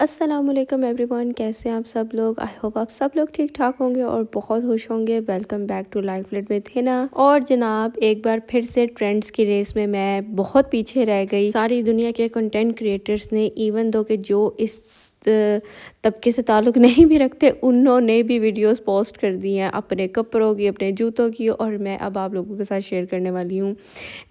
अस्सलामुअलैकुम एवरीवन, कैसे हैं आप सब लोग। आई होप आप सब लोग ठीक ठाक होंगे और बहुत खुश होंगे। Welcome back to life late with Hina. और जनाब, एक बार फिर से ट्रेंड्स की रेस में मैं बहुत पीछे रह गई। सारी दुनिया के कंटेंट क्रिएटर्स ने, इवन दो कि जो इस तबके से ताल्लुक़ नहीं भी रखते, उन्होंने भी वीडियोस पोस्ट कर दी हैं अपने कपड़ों की, अपने जूतों की। और मैं अब आप लोगों के साथ शेयर करने वाली हूँ।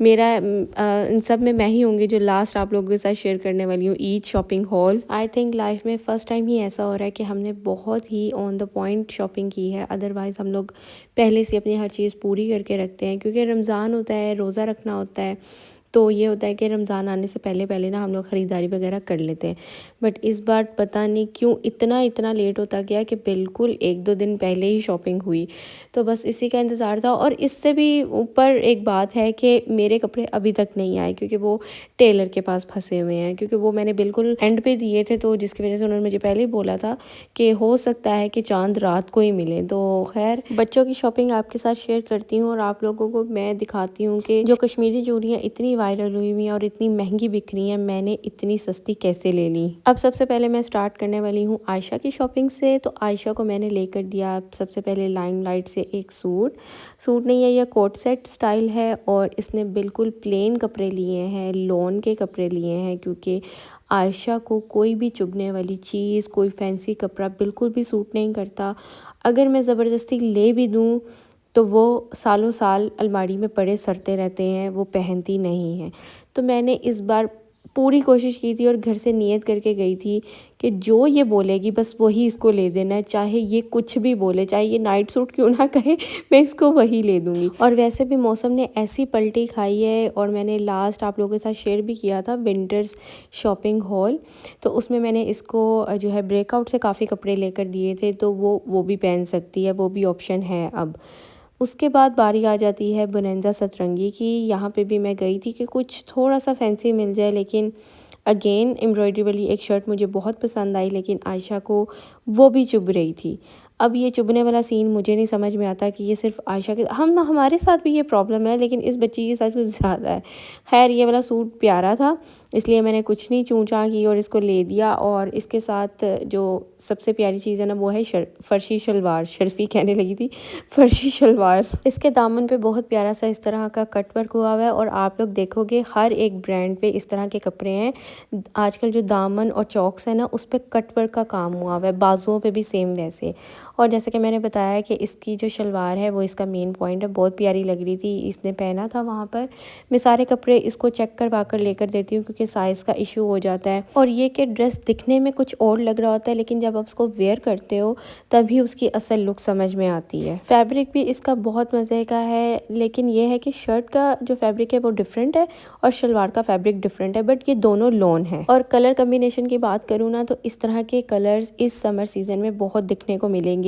मेरा इन सब में मैं ही होंगी जो लास्ट आप लोगों के साथ शेयर करने वाली हूँ Eid shopping hall. I think life में फ़र्स्ट टाइम ही ऐसा हो रहा है कि हमने बहुत ही ऑन द पॉइंट शॉपिंग की है। अदरवाइज़ हम लोग पहले से अपनी हर चीज़ पूरी करके रखते हैं, क्योंकि रमज़ान होता है, रोज़ा रखना होता है। तो ये होता है कि रमज़ान आने से पहले पहले ना हम लोग ख़रीदारी वगैरह कर लेते हैं। बट इस बार पता नहीं क्यों इतना लेट होता गया कि बिल्कुल 1-2 दिन पहले ही शॉपिंग हुई। तो बस इसी का इंतज़ार था। और इससे भी ऊपर एक बात है कि मेरे कपड़े अभी तक नहीं आए, क्योंकि वो टेलर के पास फंसे हुए हैं। क्योंकि वो मैंने बिल्कुल एंड पे दिए थे, तो जिसकी वजह से उन्होंने मुझे पहले ही बोला था कि हो सकता है कि चाँद रात को ही मिले। तो खैर, बच्चों की शॉपिंग आपके साथ शेयर करती हूँ और आप लोगों को मैं दिखाती हूँ कि जो कश्मीरी चूड़ियाँ इतनी वायरल हुई हुई हैं और इतनी महंगी बिक रही हैं, मैंने इतनी सस्ती कैसे ले ली। अब सबसे पहले मैं स्टार्ट करने वाली हूँ आयशा की शॉपिंग से। तो आयशा को मैंने लेकर दिया सबसे पहले लाइमलाइट से एक सूट नहीं है, यह कोट सेट स्टाइल है। और इसने बिल्कुल प्लेन कपड़े लिए हैं, लॉन के कपड़े लिए हैं, क्योंकि आयशा को कोई भी चुभने वाली चीज़, कोई फैंसी कपड़ा बिल्कुल भी सूट नहीं करता। अगर मैं ज़बरदस्ती ले भी दूँ तो वो सालों साल अलमारी में पड़े सड़ते रहते हैं, वो पहनती नहीं हैं। तो मैंने इस बार पूरी कोशिश की थी और घर से नियत करके गई थी कि जो ये बोलेगी बस वही इसको ले देना है, चाहे ये कुछ भी बोले, चाहे ये नाइट सूट क्यों ना कहे, मैं इसको वही ले दूँगी। और वैसे भी मौसम ने ऐसी पलटी खाई है। और मैंने लास्ट आप लोगों के साथ शेयर भी किया था विंटर्स शॉपिंग हॉल, तो उसमें मैंने इसको जो है ब्रेकआउट से काफ़ी कपड़े लेकर दिए थे, तो वो भी पहन सकती है, वो भी ऑप्शन है अब। उसके बाद बारी आ जाती है बोनेंजा सतरंगी की। यहाँ पे भी मैं गई थी कि कुछ थोड़ा सा फैंसी मिल जाए, लेकिन अगेन एम्ब्रॉयडरी वाली एक शर्ट मुझे बहुत पसंद आई, लेकिन आयशा को वो भी चुभ रही थी। अब ये चुभने वाला सीन मुझे नहीं समझ में आता कि ये सिर्फ आयशा के हमारे साथ भी ये प्रॉब्लम है, लेकिन इस बच्ची के साथ कुछ ज़्यादा है। खैर, ये वाला सूट प्यारा था, इसलिए मैंने कुछ नहीं चूँ-चाँ की और इसको ले दिया। और इसके साथ जो सबसे प्यारी चीज़ है ना, वो है फर्शी शलवार। शर्फी कहने लगी थी, फर्शी शलवार। इसके दामन पे बहुत प्यारा सा इस तरह का कट वर्क हुआ हुआ है। और आप लोग देखोगे हर एक ब्रांड पे इस तरह के कपड़े हैं। आजकल जो दामन और चौक्स है ना, उस पे कट वर्क का काम हुआ हुआ है, बाजुओं पे भी सेम वैसे। और जैसे कि मैंने बताया कि इसकी जो शलवार है वो इसका मेन पॉइंट है, बहुत प्यारी लग रही थी, इसने पहना था वहाँ पर। मैं सारे कपड़े इसको चेक करवा कर लेकर देती हूँ, क्योंकि साइज़ का इशू हो जाता है। और ये कि ड्रेस दिखने में कुछ और लग रहा होता है, लेकिन जब आप उसको वेयर करते हो तभी उसकी असल लुक समझ में आती है। फैब्रिक भी इसका बहुत मज़े का है, लेकिन ये है कि शर्ट का जो फैब्रिक है वो डिफरेंट है और शलवार का फैब्रिक डिफरेंट है, बट ये दोनों लॉन है। और कलर कम्बिनेशन की बात करूँ ना, तो इस तरह के कलर्स इस समर सीज़न में बहुत दिखने को मिलेंगे।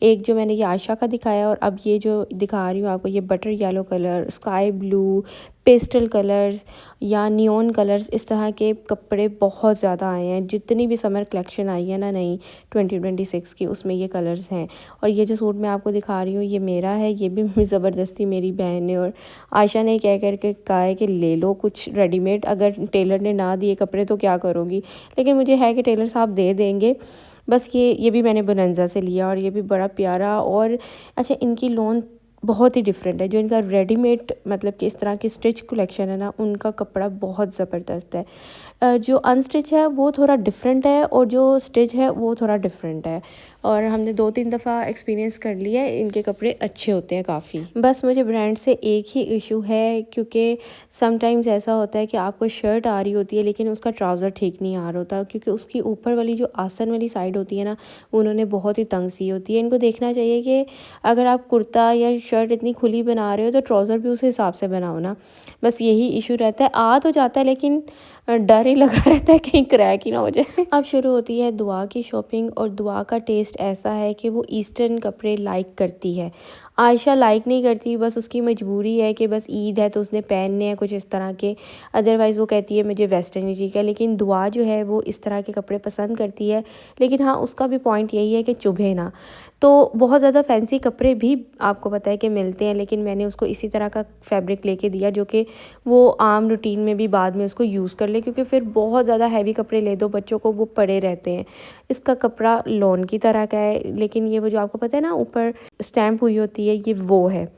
एक जो मैंने ये आयशा का दिखाया, और अब ये जो दिखा रही हूँ आपको, ये butter yellow colour, sky blue, pastel colours या नियॉन कलर्स, इस तरह के कपड़े बहुत ज़्यादा आए हैं। जितनी भी समर कलेक्शन आई है ना नई 2026 की, उसमें ये कलर्स हैं। और ये जो सूट मैं आपको दिखा रही हूँ ये मेरा है, ये भी ज़बरदस्ती मेरी बहन ने और आयशा ने कह करके कहा है कि ले लो कुछ रेडीमेड, अगर टेलर ने ना दिए कपड़े तो क्या करोगी। लेकिन मुझे है कि टेलर साहब दे देंगे। बस ये भी मैंने बोनेंजा से लिया और ये भी बड़ा प्यारा। और अच्छा, इनकी लॉन बहुत ही डिफरेंट है। जो इनका रेडीमेड मतलब कि इस तरह की स्टिच कलेक्शन है ना, उनका कपड़ा बहुत ज़बरदस्त है। जो अनस्टिच है वो थोड़ा डिफरेंट है और जो स्टिच है वो थोड़ा डिफरेंट है। और हमने 2-3 दफ़ा एक्सपीरियंस कर लिया है, इनके कपड़े अच्छे होते हैं काफ़ी। बस मुझे ब्रांड से एक ही इशू है, क्योंकि समटाइम्स ऐसा होता है कि आपको शर्ट आ रही होती है लेकिन उसका ट्राउज़र ठीक नहीं आ रहा होता, क्योंकि उसकी ऊपर वाली जो आसन वाली साइड होती है ना, उन्होंने बहुत ही तंग सी होती है। इनको देखना चाहिए कि अगर आप कुर्ता या शर्ट इतनी खुली बना रहे हो तो ट्राउज़र भी उस हिसाब से बनाओ ना। बस यही इशू रहता है, आ तो जाता है लेकिन डर ही लगा रहता है कहीं क्रैक ही ना हो जाए। अब शुरू होती है दुआ की शॉपिंग। और दुआ का टेस्ट ऐसा है कि वो ईस्टर्न कपड़े लाइक करती है। आयशा लाइक नहीं करती, बस उसकी मजबूरी है कि बस ईद है तो उसने पहनने हैं कुछ इस तरह के। अदरवाइज़ वो कहती है मुझे वेस्टर्न ही ठीक है। लेकिन दुआ जो है वो इस तरह के कपड़े पसंद करती है, लेकिन हाँ, उसका भी पॉइंट यही है कि चुभे ना। तो बहुत ज़्यादा फैंसी कपड़े भी आपको पता है कि मिलते हैं, लेकिन मैंने उसको इसी तरह का फैब्रिक लेके दिया जो कि वो आम रूटीन में भी बाद में उसको यूज़ कर ले, क्योंकि फिर बहुत ज़्यादा हैवी कपड़े ले दो बच्चों को, वो पड़े रहते हैं। इसका कपड़ा लॉन की तरह का है, लेकिन ये वो जो आपको पता है ना ऊपर स्टैम्प हुई होती है, ये वो है।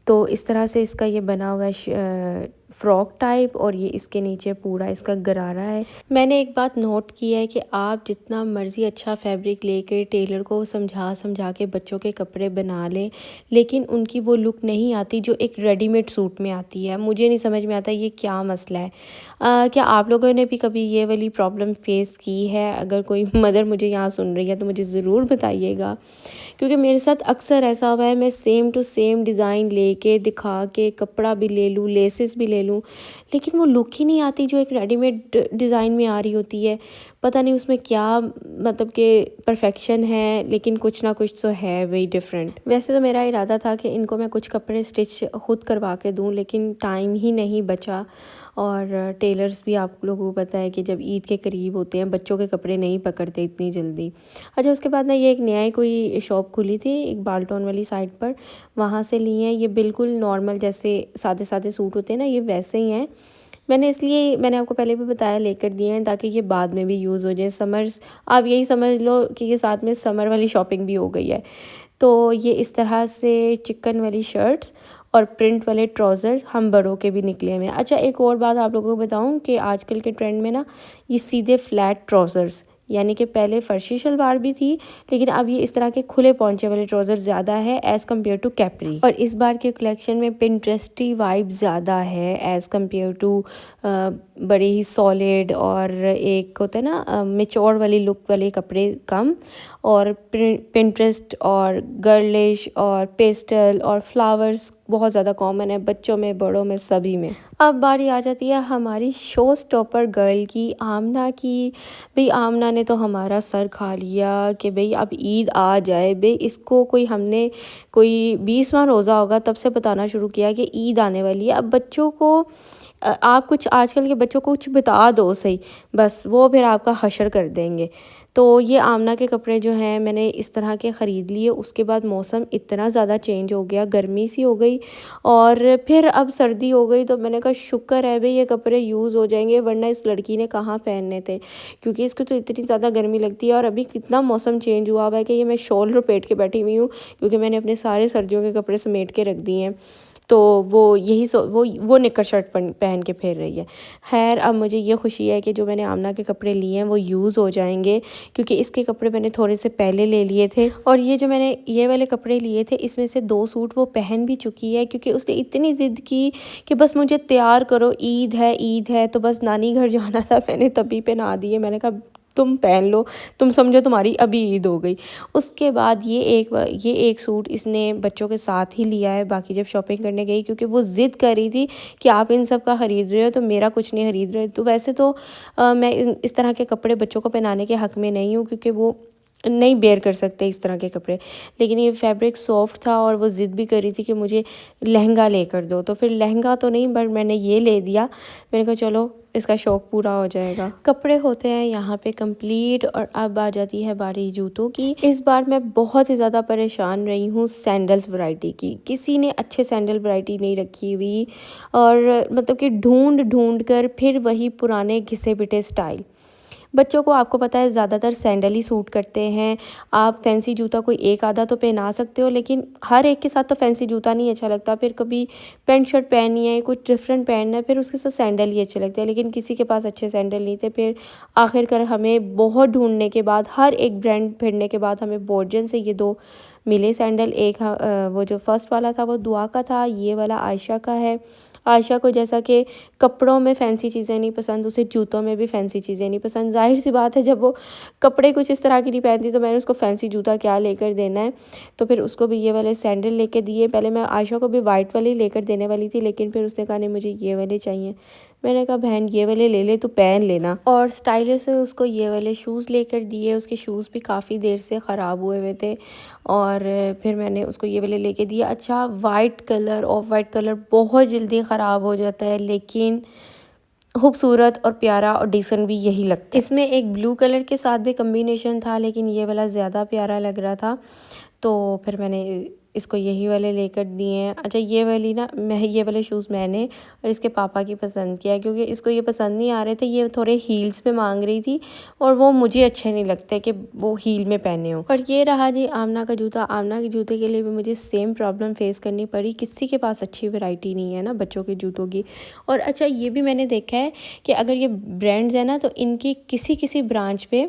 तो इस तरह से इसका ये बना हुआ है फ्रॉक टाइप, और ये इसके नीचे पूरा इसका गरारा है। मैंने एक बात नोट की है कि आप जितना मर्ज़ी अच्छा फैब्रिक लेके टेलर को समझा समझा के बच्चों के कपड़े बना लें, लेकिन उनकी वो लुक नहीं आती जो एक रेडीमेड सूट में आती है। मुझे नहीं समझ में आता ये क्या मसला है। क्या आप लोगों ने भी कभी ये वाली प्रॉब्लम फेस की है? अगर कोई मदर मुझे यहाँ सुन रही है तो मुझे ज़रूर बताइएगा, क्योंकि मेरे साथ अक्सर ऐसा हुआ है, मैं सेम टू सेम डिज़ाइन लेके दिखा के कपड़ा भी ले लूँ, लेसेस भी ले लूँ, लेकिन वो लुक ही नहीं आती जो एक रेडीमेड डिज़ाइन में आ रही होती है। पता नहीं उसमें क्या मतलब कि परफेक्शन है, लेकिन कुछ ना कुछ तो है वही डिफरेंट। वैसे तो मेरा इरादा था कि इनको मैं कुछ कपड़े स्टिच खुद करवा के दूँ, लेकिन टाइम ही नहीं बचा। और टेलर्स भी आप लोगों को पता है कि जब ईद के करीब होते हैं बच्चों के कपड़े नहीं पकड़ते इतनी जल्दी। अच्छा, उसके बाद ना ये एक नया ही कोई शॉप खुली थी एक बाल्टोन वाली साइड पर, वहाँ से लिए हैं। ये बिल्कुल नॉर्मल जैसे सादे सादे सूट होते हैं ना, ये वैसे ही हैं। मैंने आपको पहले भी बताया लेकर दिए हैं ताकि ये बाद में भी यूज़ हो जाए। समर्स आप यही समझ लो कि ये साथ में समर वाली शॉपिंग भी हो गई है। तो ये इस तरह से चिकन वाली शर्ट्स और प्रिंट वाले ट्राउज़र हम बड़ों के भी निकले हुए हैं। अच्छा, एक और बात आप लोगों को बताऊं कि आजकल के ट्रेंड में ना ये सीधे फ्लैट ट्राउज़र्स, यानी कि पहले फर्शी शलवार भी थी, लेकिन अब ये इस तरह के खुले पौंचे वाले ट्राउज़र ज़्यादा है एज़ कम्पेयर टू कैपरी। और इस बार के कलेक्शन में पिंटरेस्टी वाइब ज़्यादा है एज़ कम्पेयर टू बड़े ही सॉलिड और एक होता है ना मेच्योर वाली लुक वाले कपड़े कम, और पिंटरेस्ट और गर्लिश और पेस्टल और फ्लावर्स बहुत ज़्यादा कॉमन है बच्चों में, बड़ों में, सभी में। अब बारी आ जाती है हमारी शो स्टॉपर गर्ल की, आमना की। भाई आमना ने तो हमारा सर खा लिया कि भाई अब ईद आ जाए। भाई इसको हमने कोई 20वां रोज़ा होगा तब से बताना शुरू किया कि ईद आने वाली है। अब बच्चों को आप कुछ आजकल के बच्चों को कुछ बता दो सही, बस वो फिर आपका हशर कर देंगे। तो ये आमना के कपड़े जो हैं मैंने इस तरह के ख़रीद लिए। उसके बाद मौसम इतना ज़्यादा चेंज हो गया, गर्मी सी हो गई और फिर अब सर्दी हो गई, तो मैंने कहा शुक्र है भाई ये कपड़े यूज़ हो जाएंगे, वरना इस लड़की ने कहाँ पहनने थे, क्योंकि इसको तो इतनी ज़्यादा गर्मी लगती है। और अभी कितना मौसम चेंज हुआ हुआ है कि ये मैं शॉल लपेट के बैठी हुई हूँ, क्योंकि मैंने अपने सारे सर्दियों के कपड़े समेट के रख दिए हैं। तो वो यही वो निकर शर्ट पहन के फिर रही है। खैर, अब मुझे ये खुशी है कि जो मैंने आमना के कपड़े लिए हैं वो यूज़ हो जाएंगे, क्योंकि इसके कपड़े मैंने थोड़े से पहले ले लिए थे। और ये जो मैंने ये वाले कपड़े लिए थे इसमें से 2 सूट वो पहन भी चुकी है, क्योंकि उसने इतनी ज़िद की कि बस मुझे तैयार करो, ईद है तो बस नानी घर जाना था। मैंने तभी पहना दिए। मैंने कहा तुम पहन लो, तुम समझो तुम्हारी अभी ईद हो गई। उसके बाद ये एक सूट इसने बच्चों के साथ ही लिया है बाकी जब शॉपिंग करने गई, क्योंकि वो ज़िद कर रही थी कि आप इन सब का ख़रीद रहे हो तो मेरा कुछ नहीं ख़रीद रहे। तो वैसे तो मैं इस तरह के कपड़े बच्चों को पहनाने के हक़ में नहीं हूँ, क्योंकि वो नहीं बेयर कर सकते इस तरह के कपड़े, लेकिन ये फैब्रिक सॉफ्ट था और वो ज़िद भी कर रही थी कि मुझे लहंगा लेकर दो। तो फिर लहंगा तो नहीं, बट मैंने ये ले दिया। मैंने कहा चलो इसका शौक़ पूरा हो जाएगा। कपड़े होते हैं यहाँ पे कंप्लीट, और अब आ जाती है बारी जूतों की। इस बार मैं बहुत ही ज़्यादा परेशान रही हूँ सैंडल्स वैरायटी की। किसी ने अच्छे सैंडल वैरायटी नहीं रखी हुई, और मतलब कि ढूंढ ढूंढ कर फिर वही पुराने घिसे पिटे स्टाइल। बच्चों को आपको पता है ज़्यादातर सैंडल ही सूट करते हैं। आप फैंसी जूता कोई एक आधा तो पहना सकते हो, लेकिन हर एक के साथ तो फैंसी जूता नहीं अच्छा लगता। फिर कभी पैंट शर्ट पहननी है, कुछ डिफरेंट पहनना है, फिर उसके साथ सैंडल ही अच्छे लगते हैं। लेकिन किसी के पास अच्छे सैंडल नहीं थे। फिर आखिरकार हमें बहुत ढूंढने के बाद, हर एक ब्रांड फिरने के बाद हमें बोर्जन से ये 2 मिले सैंडल। एक वो जो फर्स्ट वाला था वो दुआ का था, ये वाला आयशा का है। आयशा को जैसा कि कपड़ों में फैंसी चीज़ें नहीं पसंद, उसे जूतों में भी फैंसी चीज़ें नहीं पसंद। ज़ाहिर सी बात है जब वो कपड़े कुछ इस तरह की नहीं पहनती तो मैंने उसको फैंसी जूता क्या लेकर देना है। तो फिर उसको भी ये वाले सैंडल लेकर दिए। पहले मैं आयशा को भी वाइट वाले लेकर देने वाली थी, लेकिन फिर उसने कहा नहीं मुझे ये वाले चाहिए। मैंने कहा बहन ये वाले ले ले, तो पहन लेना। और स्टाइलिश से उसको ये वाले शूज़ लेकर दिए। उसके शूज़ भी काफ़ी देर से ख़राब हुए हुए थे, और फिर मैंने उसको ये वाले लेके दिया। अच्छा, white colour, of white colour बहुत जल्दी ख़राब हो जाता है, लेकिन खूबसूरत और प्यारा और डिसेंट भी यही लगता है। इसमें एक ब्लू कलर के साथ भी कम्बिनेशन था, लेकिन ये वाला ज़्यादा प्यारा लग रहा था। तो फिर मैंने इसको यही वाले लेकर दिए हैं। अच्छा ये वाली ना, मैं ये वाले शूज़ मैंने और इसके पापा की पसंद किया, क्योंकि इसको ये पसंद नहीं आ रहे थे, ये थोड़े हील्स पे मांग रही थी और वो मुझे अच्छे नहीं लगते कि वो हील में पहने हो। और ये रहा जी आमना का जूता। आमना के जूते के लिए भी मुझे सेम प्रॉब्लम फेस करनी पड़ी, किसी के पास अच्छी वैरायटी नहीं है ना बच्चों के जूतों की। और अच्छा ये भी मैंने देखा है कि अगर ये ब्रांड्स है ना, तो इनकी किसी किसी ब्रांच पे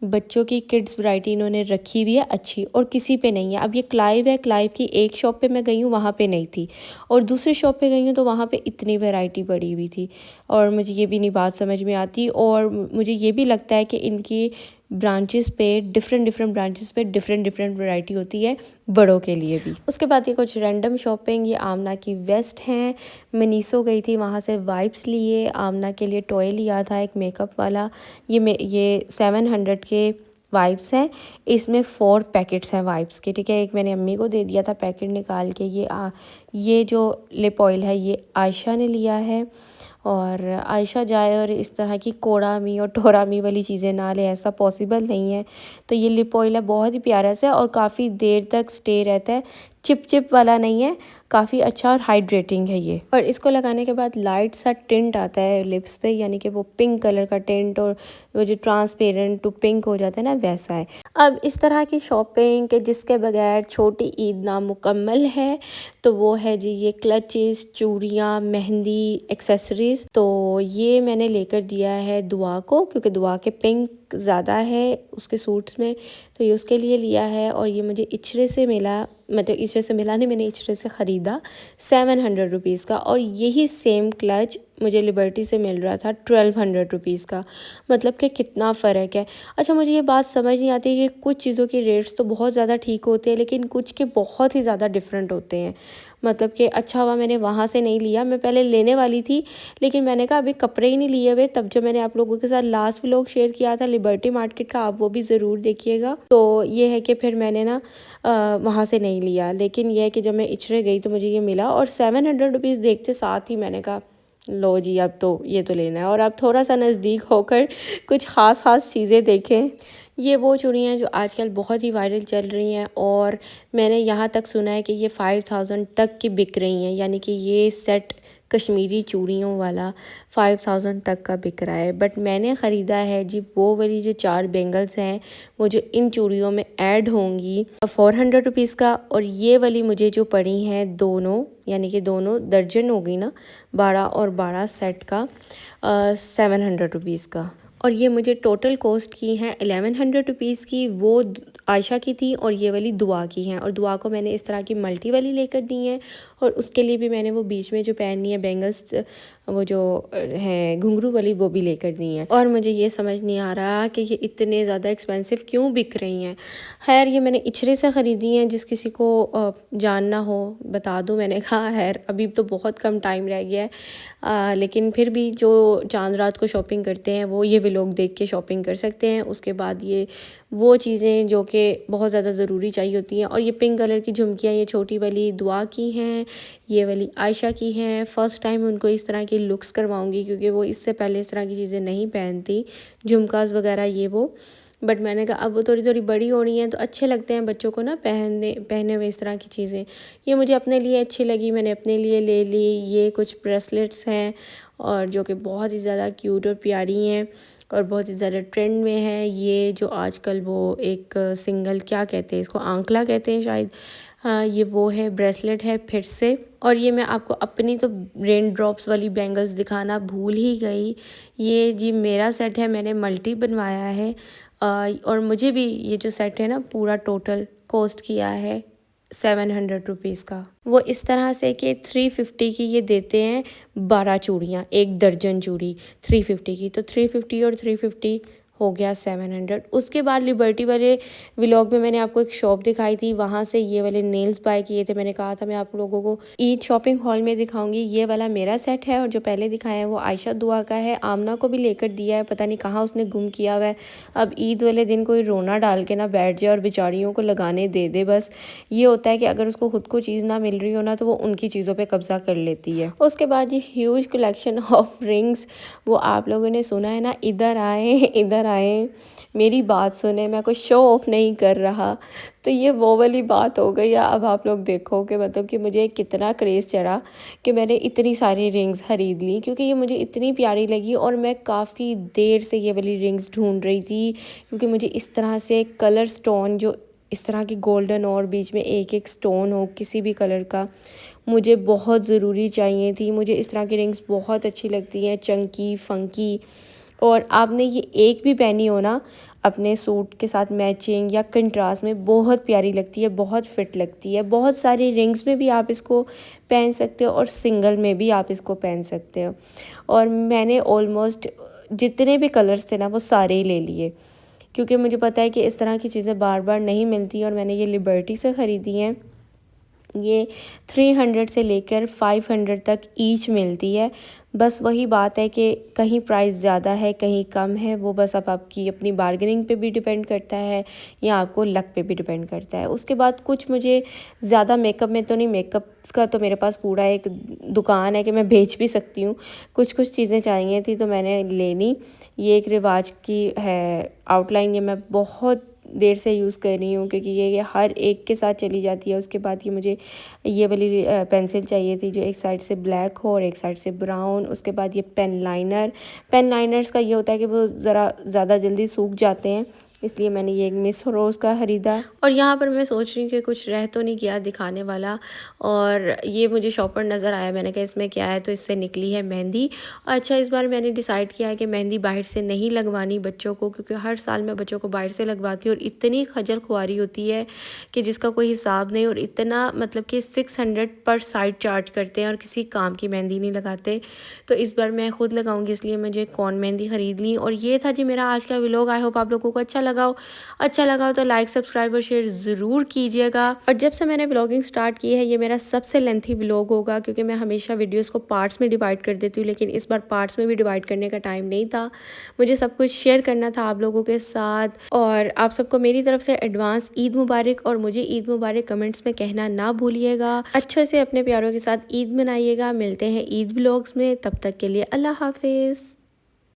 बच्चों की किड्स वैरायटी इन्होंने रखी हुई है अच्छी, और किसी पे नहीं है। अब ये क्लाइव है, क्लाइव की एक शॉप पे मैं गई हूँ, वहाँ पे नहीं थी, और दूसरी शॉप पे गई हूँ तो वहाँ पे इतनी वैरायटी पड़ी हुई थी। और मुझे ये भी नहीं बात समझ में आती, और मुझे ये भी लगता है कि इनकी ब्रांचेस पे डिफरेंट ब्रांचेस पे डिफरेंट वैरायटी होती है बड़ों के लिए भी। उसके बाद ये कुछ रैंडम शॉपिंग, ये आमना की वेस्ट हैं। मनीसो गई थी, वहाँ से वाइप्स लिए, आमना के लिए टॉय लिया था एक मेकअप वाला। ये 700 के वाइप्स हैं। इसमें 4 पैकेट्स हैं वाइप्स के, ठीक है। एक मैंने अम्मी को दे दिया था पैकेट निकाल के। ये जो लिप ऑयल है ये आयशा ने लिया है, और आयशा जाए और इस तरह की कोड़ामी और टोरामी वाली चीज़ें ना ले, ऐसा पॉसिबल नहीं है। तो ये लिप ऑयल है, बहुत ही प्यारा सा और काफ़ी देर तक स्टे रहता है, चिप वाला नहीं है, काफ़ी अच्छा और हाइड्रेटिंग है ये। और इसको लगाने के बाद लाइट सा टिंट आता है लिप्स पे, यानी कि वो पिंक कलर का टिंट, और वो जो ट्रांसपेरेंट टू पिंक हो जाता है ना, वैसा है। अब इस तरह की शॉपिंग के जिसके बगैर छोटी ईद नामुकम्मल है, तो वो है जी ये क्लचेस, चूड़ियाँ, मेहंदी, एक्सेसरीज़। तो ये मैंने लेकर दिया है दुआ को, क्योंकि दुआ के पिंक ज़्यादा है उसके सूट्स में, तो ये उसके लिए लिया है। और ये मुझे इचरे से मिला, मतलब इचरे से मिला नहीं, मैंने इचरे से ख़रीदा 700 रुपीज़ का। और यही सेम क्लच मुझे लिबर्टी से मिल रहा था 1200 रुपीज़ का। मतलब कि कितना फ़र्क है। अच्छा मुझे ये बात समझ नहीं आती कि कुछ चीज़ों के रेट्स तो बहुत ज़्यादा ठीक होते हैं, लेकिन कुछ के बहुत ही ज़्यादा डिफरेंट होते हैं। मतलब कि अच्छा हुआ मैंने वहाँ से नहीं लिया, मैं पहले लेने वाली थी, लेकिन मैंने कहा अभी कपड़े ही नहीं लिए हुए। तब जब मैंने आप लोगों के साथ लास्ट व्लॉग शेयर किया था लिबर्टी मार्केट का, आप वो भी ज़रूर देखिएगा। तो ये है कि फिर मैंने ना वहाँ से नहीं लिया, लेकिन यह है कि जब मैं इचरे गई तो मुझे ये मिला, और 700 रुपीज़ देखते साथ ही मैंने कहा लो जी अब तो ये तो लेना है। और अब थोड़ा सा नज़दीक होकर कुछ ख़ास चीज़ें देखें। ये वो चूड़ियाँ हैं जो आजकल बहुत ही वायरल चल रही हैं, और मैंने यहाँ तक सुना है कि ये 5000 तक की बिक रही हैं, यानी कि ये सेट कश्मीरी चूड़ियों वाला 5000 तक का बिक रहा है। बट मैंने ख़रीदा है जी वो वाली जो 4 बेंगल्स हैं, वो जो इन चूड़ियों में ऐड होंगी, 400 रुपीज़ का। और ये वाली मुझे जो पड़ी हैं दोनों, यानी कि दोनों दर्जन हो गई ना, 12 और 12 सेट का 700 रुपीज़ का। और ये मुझे टोटल कॉस्ट की हैं 1100 रुपीज़ की, वो आयशा की थी, और ये वाली दुआ की हैं। और दुआ को मैंने इस तरह की मल्टी वाली लेकर दी हैं, और उसके लिए भी मैंने वो बीच में जो पहननी है बेंगल्स, वो जो है घुंघरू वाली, वो भी लेकर दी हैं। और मुझे ये समझ नहीं आ रहा कि ये इतने ज़्यादा एक्सपेंसिव क्यों बिक रही हैं। खैर ये मैंने इचरे से ख़रीदी हैं, जिस किसी को जानना हो बता दूँ। मैंने कहा खैर अभी तो बहुत कम टाइम रह गया है, लेकिन फिर भी जो चांद रात को शॉपिंग करते हैं वो ये व्लॉग देख के शॉपिंग कर सकते हैं। उसके बाद ये वो चीज़ें जो कि बहुत ज़्यादा ज़रूरी चाहिए होती हैं। और ये पिंक कलर की झुमकियाँ, ये छोटी वाली दुआ की हैं, ये वाली आयशा की हैं। फ़र्स्ट टाइम उनको इस तरह की लुक्स करवाऊंगी, क्योंकि वो इससे पहले इस तरह की चीज़ें नहीं पहनती, झुमकास वगैरह ये वो। बट मैंने कहा अब वो थोड़ी बड़ी हो रही हैं तो अच्छे लगते हैं बच्चों को ना पहने हुए इस तरह की चीज़ें। ये मुझे अपने लिए अच्छी लगी, मैंने अपने लिए ले ली। ये कुछ ब्रेसलेट्स हैं, और जो कि बहुत ही ज़्यादा क्यूट और प्यारी हैं, और बहुत ही ज़्यादा ट्रेंड में है। ये जो आजकल वो एक सिंगल क्या कहते हैं इसको, आंकला कहते हैं शायद, हाँ ये वो है, ब्रेसलेट है फिर से। और ये मैं आपको अपनी तो रेन ड्रॉप्स वाली बैंगल्स दिखाना भूल ही गई। ये जी मेरा सेट है, मैंने मल्टी बनवाया है, और मुझे भी ये जो सेट है ना पूरा टोटल कॉस्ट किया है 700 रुपीज़ का। वो इस तरह से कि 350 की ये देते हैं 12 चूड़ियाँ, एक दर्जन चूड़ी 350 की। तो 350 और 350 हो गया 700। उसके बाद लिबर्टी वाले व्लॉग में मैंने आपको एक शॉप दिखाई थी, वहाँ से ये वाले नेल्स बाय किए थे। मैंने कहा था मैं आप लोगों को ईद शॉपिंग हॉल में दिखाऊंगी। ये वाला मेरा सेट है, और जो पहले दिखाया है वो आयशा दुआ का है। आमना को भी लेकर दिया है, पता नहीं कहाँ उसने गुम किया हुआ है। अब ईद वाले दिन कोई रोना डाल के ना बैठ जाए और बेचारियों को लगाने दे दे। बस ये होता है कि अगर उसको खुद को चीज़ ना मिल रही हो ना, तो वो उनकी चीज़ों पर कब्जा कर लेती है। उसके बाद ये ह्यूज कलेक्शन ऑफ रिंग्स, वो आप लोगों ने सुना है ना, इधर आए इधर आए। मेरी बात सुने, मैं कोई शो ऑफ नहीं कर रहा। तो ये वो वाली बात हो गई है। अब आप लोग देखो कि मतलब कि मुझे कितना क्रेज़ चढ़ा कि मैंने इतनी सारी रिंग्स ख़रीद ली, क्योंकि ये मुझे इतनी प्यारी लगी और मैं काफ़ी देर से ये वाली रिंग्स ढूंढ रही थी, क्योंकि मुझे इस तरह से कलर स्टोन जो इस तरह की गोल्डन और बीच में एक एक स्टोन हो किसी भी कलर का, मुझे बहुत ज़रूरी चाहिए थी। मुझे इस तरह की रिंग्स बहुत अच्छी लगती हैं, चंकी फंकी। और आपने ये एक भी पहनी हो ना अपने सूट के साथ मैचिंग या कंट्रास्ट में, बहुत प्यारी लगती है, बहुत फिट लगती है। बहुत सारी रिंग्स में भी आप इसको पहन सकते हो और सिंगल में भी आप इसको पहन सकते हो। और मैंने ऑलमोस्ट जितने भी कलर्स थे ना वो सारे ही ले लिए, क्योंकि मुझे पता है कि इस तरह की चीज़ें बार बार नहीं मिलती। और मैंने ये लिबर्टी से ख़रीदी हैं। ये 300 से लेकर 500 तक ईच मिलती है। बस वही बात है कि कहीं प्राइस ज़्यादा है कहीं कम है, वो बस अब आपकी अपनी बार्गेनिंग पे भी डिपेंड करता है या आपको लक पे भी डिपेंड करता है। उसके बाद कुछ मुझे ज़्यादा मेकअप में तो नहीं, मेकअप का तो मेरे पास पूरा एक दुकान है कि मैं बेच भी सकती हूँ। कुछ कुछ चीज़ें चाहिए थी तो मैंने लेनी। ये एक रिवाज की है आउटलाइन, ये मैं बहुत देर से यूज़ कर रही हूँ, क्योंकि ये हर एक के साथ चली जाती है। उसके बाद ये मुझे ये वाली पेंसिल चाहिए थी जो एक साइड से ब्लैक हो और एक साइड से ब्राउन। उसके बाद ये पेन लाइनर, पेन लाइनर्स का ये होता है कि वो ज़रा ज़्यादा जल्दी सूख जाते हैं, इसलिए मैंने ये एक मिस रोज़ का ख़रीदा। और यहाँ पर मैं सोच रही हूँ कि कुछ रह तो नहीं गया दिखाने वाला। और ये मुझे शॉपर नज़र आया, मैंने कहा इसमें क्या है, तो इससे निकली है मेहंदी। अच्छा, इस बार मैंने डिसाइड किया है कि मेहंदी बाहर से नहीं लगवानी बच्चों को, क्योंकि हर साल मैं बच्चों को बाहर से लगवाती हूँ और इतनी खजल खुआरी होती है कि जिसका कोई हिसाब नहीं। और इतना मतलब कि 600 पर साइड चार्ज करते हैं और किसी काम की मेहंदी नहीं लगाते। तो इस बार मैं खुद लगाऊंगी, इसलिए मुझे कौन मेहंदी ख़रीद ली। और ये था जी मेरा आज का व्लॉग। आई होप आप लोगों को अच्छा लगा हो तो लाइक सब्सक्राइब और शेयर ज़रूर कीजिएगा। और जब से मैंने व्लॉगिंग स्टार्ट की है ये मेरा सबसे लेंथी व्लॉग होगा, क्योंकि मैं हमेशा वीडियोस को पार्ट्स में डिवाइड कर देती हूँ, लेकिन इस बार पार्ट्स में भी डिवाइड करने का टाइम नहीं था। मुझे सब कुछ शेयर करना था आप लोगों के साथ। और आप सबको मेरी तरफ से एडवांस ईद मुबारक, और मुझे ईद मुबारक कमेंट्स में कहना ना भूलिएगा। अच्छे से अपने प्यारों के साथ ईद मनाइएगा। मिलते हैं ईद व्लॉग्स में, तब तक के लिए अल्लाह हाफिज़।